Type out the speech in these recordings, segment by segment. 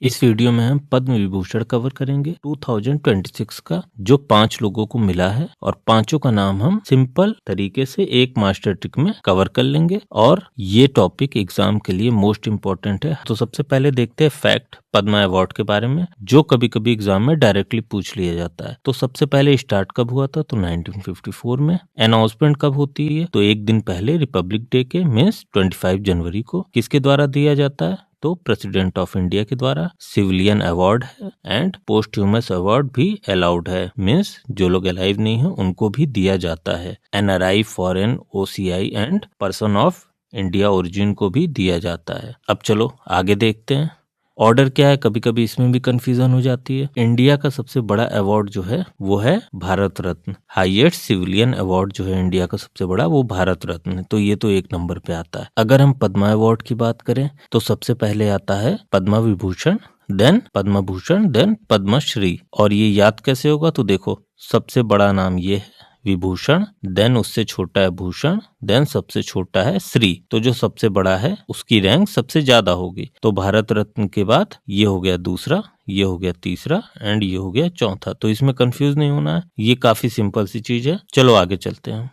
इस वीडियो में हम पद्म विभूषण कवर करेंगे 2026 का, जो 5 लोगों को मिला है और पांचों का नाम हम सिंपल तरीके से एक मास्टर ट्रिक में कवर कर लेंगे और ये टॉपिक एग्जाम के लिए मोस्ट इम्पोर्टेंट है। तो सबसे पहले देखते हैं फैक्ट पद्मा अवार्ड के बारे में, जो कभी कभी एग्जाम में डायरेक्टली पूछ लिया जाता है। तो सबसे पहले स्टार्ट कब हुआ था? तो 1954 में। अनाउंसमेंट कब होती है? तो एक दिन पहले रिपब्लिक डे के मीन्स 25 जनवरी को। किसके द्वारा दिया जाता है? तो प्रेसिडेंट ऑफ इंडिया के द्वारा। सिविलियन अवार्ड है एंड पोस्टह्यूमस अवार्ड भी अलाउड है, मीन्स जो लोग अलाइव नहीं है उनको भी दिया जाता है। NRI, foreign, OCI and person of India origin को भी दिया जाता है। अब चलो आगे देखते हैं ऑर्डर क्या है। कभी कभी इसमें भी कंफ्यूजन हो जाती है। इंडिया का सबसे बड़ा अवार्ड जो है वो है Bharat Ratna. Highest civilian award जो है इंडिया का सबसे बड़ा, वो भारत रत्न है। तो ये तो एक नंबर पे आता है। अगर हम पद्मा अवार्ड की बात करें तो सबसे पहले आता है पद्मा विभूषण, देन पद्म भूषण, देन पद्मश्री। और ये याद कैसे होगा? तो देखो सबसे बड़ा नाम ये है विभूषण, देन उससे छोटा है भूषण, देन सबसे छोटा है श्री। तो जो सबसे बड़ा है उसकी रैंक सबसे ज्यादा होगी। तो भारत रत्न के बाद ये हो गया दूसरा, ये हो गया तीसरा एंड ये हो गया चौथा। तो इसमें कंफ्यूज नहीं होना है, ये काफी सिंपल सी चीज है। चलो आगे चलते हैं।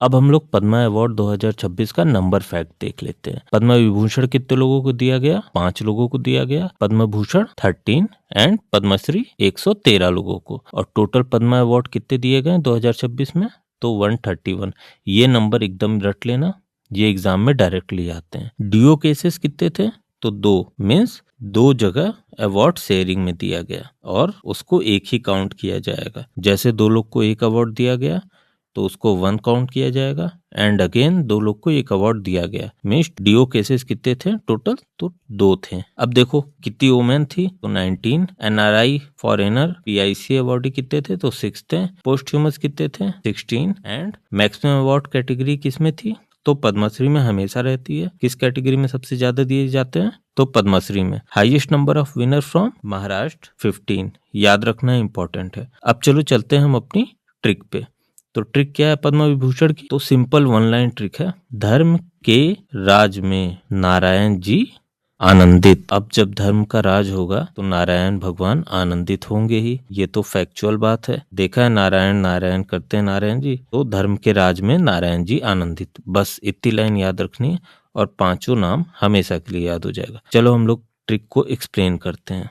अब हम लोग पद्मा अवार्ड 2026 का नंबर फैक्ट देख लेते हैं। पद्मा विभूषण कितने लोगों को दिया गया? 5 लोगों को दिया गया। पद्म भूषण 13 एंड पद्मश्री 113 लोगों को। और टोटल पद्मा अवार्ड कितने दिए गए 2026 में? तो 131। ये नंबर एकदम रट लेना, ये एग्जाम में डायरेक्टली आते हैं। ड्यूओ केसेस कितने थे? तो 2, मीन्स 2 जगह अवार्ड शेयरिंग में दिया गया और उसको एक ही काउंट किया जाएगा। जैसे 2 लोग को एक अवार्ड दिया गया तो उसको 1 काउंट किया जाएगा एंड अगेन 2 लोग को एक अवार्ड दिया गया। मीन्स डीओ केसेस कितने थे टोटल? तो 2 थे। अब देखो कितनी वोमेन थी? तो 19। NRI, फॉरेनर, PIC अवार्डी कितने थे? तो 6 थे। पोस्टह्यूमस कितने थे? 16। एंड मैक्सिमम अवार्ड कैटेगरी किसमें थी? तो पद्मश्री में हमेशा रहती है। किस कैटेगरी में सबसे ज्यादा दिए जाते हैं? तो पद्मश्री में। Highest number of winner from Maharashtra 15। याद रखना इंपॉर्टेंट है। अब चलो चलते हैं हम अपनी ट्रिक पे। तो ट्रिक क्या है पद्म विभूषण की? तो सिंपल 1 लाइन ट्रिक है। धर्म के राज में नारायण जी आनंदित। अब जब धर्म का राज होगा तो नारायण भगवान आनंदित होंगे ही, ये तो फैक्चुअल बात है। देखा है नारायण नारायण करते हैं नारायण जी, तो धर्म के राज में नारायण जी आनंदित। बस इतनी लाइन याद रखनी है और 5 नाम हमेशा के लिए याद हो जाएगा। चलो हम लोग ट्रिक को एक्सप्लेन करते हैं।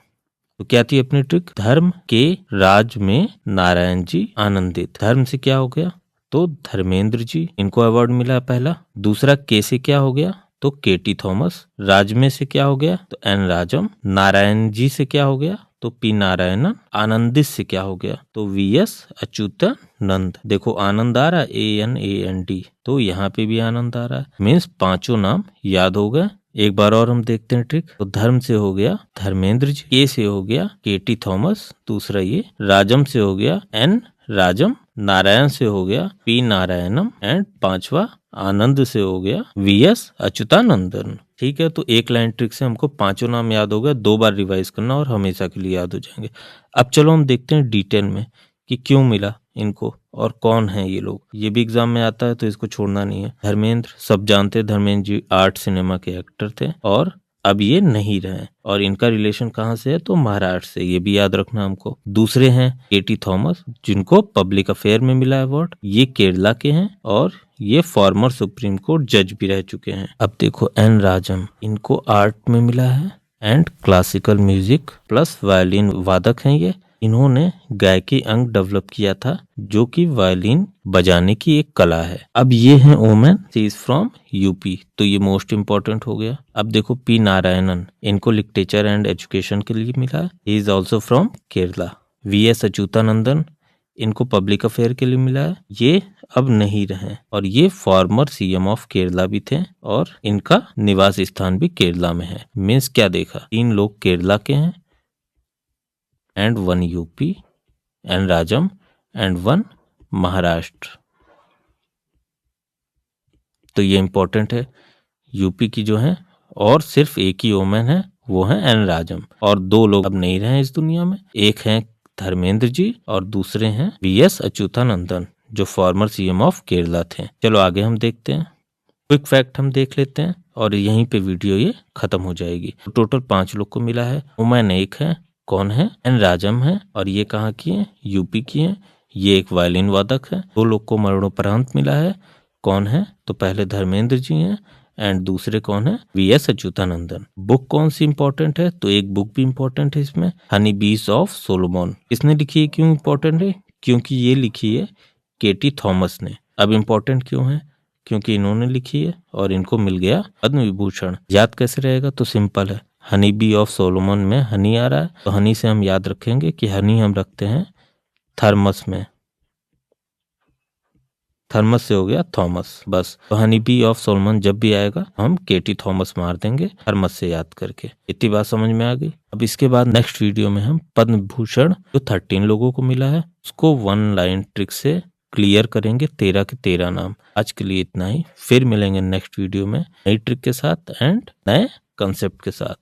तो क्या थी अपनी ट्रिक? धर्म के राज में नारायण जी आनंदित। धर्म से क्या हो गया? तो धर्मेंद्र जी, इनको अवार्ड मिला पहला। दूसरा के से क्या हो गया? तो KT थॉमस। राज में से क्या हो गया? तो N राजम। नारायण जी से क्या हो गया? तो P नारायणन। आनंदित से क्या हो गया? तो VS अच्युतानंद। देखो आनंद आ रहा है, ANAND, तो यहाँ पे भी आनंद आ रहा है। मीन्स 5 नाम याद हो गए। एक बार और हम देखते हैं ट्रिक। तो धर्म से हो गया धर्मेंद्र जी, के से हो गया KT थॉमस, दूसरा ये। राजम से हो गया N राजम। नारायण से हो गया P नारायणम एंड 5वां आनंद से हो गया VS अच्युतानंदन। ठीक है, तो एक लाइन ट्रिक से हमको 5 नाम याद हो गया। 2 बार रिवाइज करना और हमेशा के लिए याद हो जाएंगे। अब चलो हम देखते हैं डिटेल में कि क्यों मिला इनको और कौन है ये लोग। ये भी एग्जाम में आता है तो इसको छोड़ना नहीं है। धर्मेंद्र, सब जानते हैं धर्मेंद्र जी आर्ट सिनेमा के एक्टर थे और अब ये नहीं रहे। और इनका रिलेशन कहाँ से है? तो महाराष्ट्र से, ये भी याद रखना हमको। दूसरे हैं KT थॉमस, जिनको पब्लिक अफेयर में मिला अवार्ड। ये केरला के हैं और ये फॉर्मर सुप्रीम कोर्ट जज भी रह चुके हैं। अब देखो N राजम, इनको आर्ट में मिला है and classical music plus violin वादक हैं ये। इन्होंने गायकी अंग डेवलप किया था, जो कि वायलिन बजाने की एक कला है। अब ये है woman, she is from UP, तो ये मोस्ट इम्पोर्टेंट हो गया। अब देखो P नारायणन, इनको लिटरेचर एंड एजुकेशन के लिए मिला है। He is also from Kerala. VS Achuthanandan, इनको पब्लिक अफेयर के लिए मिला है। ये अब नहीं रहे और ये फॉर्मर CM ऑफ केरला भी थे और इनका निवास स्थान भी केरला में है। मीन्स क्या देखा? 3 लोग केरला के हैं and 1 UP and Rajam and 1 Maharashtra. तो ये इंपॉर्टेंट है। UP की जो है और सिर्फ एक ही वोमेन है, वो है N राजम। और 2 लोग अब नहीं रहे इस दुनिया में। एक है धर्मेंद्र जी और दूसरे हैं VS अच्युतानंदन, जो फॉर्मर CM ऑफ केरला थे। चलो आगे हम देखते हैं। क्विक फैक्ट हम देख लेते हैं। और यहीं पे वीडियो ये खत्म हो जाएगी। टोटल 5 लोग को मिला है। हुमायूं एक है, कौन है, एन राजम है, और ये कहाँ की है, यूपी की है। ये एक वायलिन वादक है। 2 लोग को मरणोपरांत मिला है, कौन है, तो पहले धर्मेंद्र जी हैं एंड दूसरे कौन है, वीएस अच्युतानंदन। बुक कौन सी इंपॉर्टेंट है, तो एक बुक भी इंपॉर्टेंट है इसमें, हनी बीज ऑफ सोलोमन। किसने लिखी है, क्यों इंपॉर्टेंट है, क्योंकि ये लिखी है केटी थॉमस ने। अब इंपॉर्टेंट क्यों है, क्योंकि इन्होंने लिखी है और इनको मिल गया पद्म विभूषण। याद कैसे रहेगा, तो सिंपल है, हनी बी ऑफ सोलोमन में हनी आ रहा है, तो हनी से हम याद रखेंगे कि हनी हम रखते हैं थर्मस में, थर्मस से हो गया थॉमस, बस। तो हनी बी ऑफ सोलोमन जब भी आएगा हम केटी थॉमस मार देंगे थर्मस से याद करके। इतनी बात समझ में आ गई। अब इसके बाद नेक्स्ट वीडियो में हम पद्म विभूषण जो 13 लोगों को मिला है उसको 1 लाइन ट्रिक से क्लियर करेंगे, 13 के 13 नाम। आज के लिए इतना ही, फिर मिलेंगे नेक्स्ट वीडियो में नई ट्रिक के साथ एंड नए कंसेप्ट के साथ।